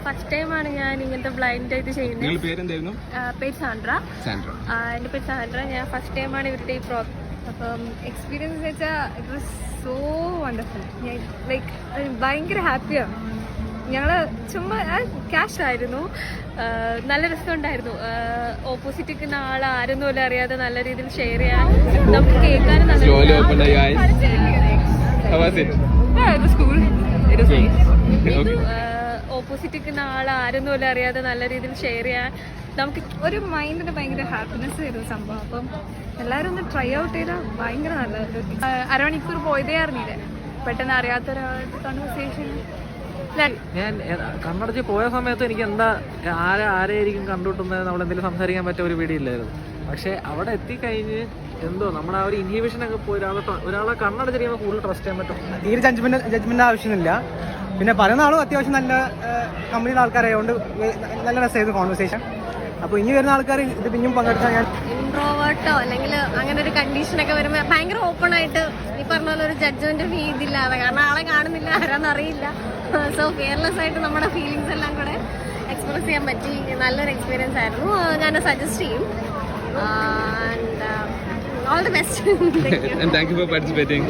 First ടൈമാണ് ഞാൻ ഇങ്ങനത്തെ ബ്ലൈൻഡ് ആയിട്ട് ചെയ്യുന്നത്. പേര് സാൻഡ്ര. എൻ്റെ പേര് സാൻഡ്ര. ഞാൻ ഫസ്റ്റ് ടൈമാണ് ഇവരുടെ ഈ അപ്പം എക്സ്പീരിയൻസ് വെച്ചാൽ ഇറ്റ് വാസ് സോ വണ്ടർഫുൾ. ഞാൻ ലൈക്ക് ഭയങ്കര ഹാപ്പിയാണ്. ഞങ്ങൾ ചുമ്മാ ക്യാഷ് ആയിരുന്നു. നല്ല രസമുണ്ടായിരുന്നു. ഓപ്പോസിറ്റ് നിൽക്കുന്ന ആൾ ആരെന്ന് പോലും അറിയാതെ നല്ല രീതിയിൽ ഷെയർ ചെയ്യാൻ, നമുക്ക് കേൾക്കാനും നല്ല ഓപ്പോസിറ്റ് നിൽക്കുന്ന ആൾ ആരെന്ന് പോലും അറിയാതെ നല്ല രീതിയിൽ ഷെയർ ചെയ്യാൻ നമുക്ക് ഒരു മൈൻഡിന് ഭയങ്കര ഹാപ്പിനെസ് തരുന്ന സംഭവം. അപ്പം എല്ലാവരും ഒന്ന് ട്രൈ ഔട്ട് ചെയ്താൽ ഭയങ്കര നല്ലത്. അരമണിക്കൂർ പോയതേ അറിഞ്ഞില്ലേ, പെട്ടെന്ന് അറിയാത്ത ഒരാളുടെ കൺവെർസേഷൻ. ഞാൻ കണ്ണടച്ച് പോയ സമയത്ത് എനിക്ക് എന്താ ആരെയായിരിക്കും കണ്ടുകിട്ടുന്നത്, നമ്മളെന്തെങ്കിലും സംസാരിക്കാൻ പറ്റിയ ഒരു വീഡിയോ ഇല്ലായിരുന്നു. പക്ഷെ അവിടെ എത്തിക്കഴിഞ്ഞ് എന്തോ നമ്മുടെ ആ ഒരു ഇൻഹിബിഷനൊക്കെ പോയി ഒരാളെ കണ്ണടച്ചിരിക്കുമ്പോൾ കൂടുതൽ ട്രസ്റ്റ് ചെയ്യാൻ പറ്റും. തീരെ ജഡ്ജ്മെന്റ് ആവശ്യമില്ല. പിന്നെ പറയുന്ന ആളും അത്യാവശ്യം നല്ല കമ്പനിയുടെ ആൾക്കാരായതുകൊണ്ട് നല്ല രസമായിരുന്നു കോൺവെർസേഷൻ. അപ്പോൾ ഇനി വരുന്ന ആൾക്കാർ ഇത് പിന്നെയും പങ്കെടുത്താൽ ഞാൻ ഇൻട്രോവേർട്ടോ അല്ലെങ്കിൽ അങ്ങനെ ഒരു കണ്ടീഷനൊക്കെ വരുമ്പോൾ ഭയങ്കര ഓപ്പൺ ആയിട്ട് ഈ പറഞ്ഞ പോലെ ഒരു ജഡ്ജ്മെന്റ് ഇതില്ലാതെ, കാരണം ആളെ കാണുന്നില്ല, ആരാന്നറിയില്ല. സോ ഫിയർലെസ് ആയിട്ട് നമ്മുടെ ഫീലിങ്സ് എല്ലാം കൂടെ എക്സ്പ്രസ് ചെയ്യാൻ പറ്റി. നല്ലൊരു എക്സ്പീരിയൻസ് ആയിരുന്നു. ഞാൻ സജസ്റ്റ് ചെയ്യും. All the best. Thank you. And thank you for participating.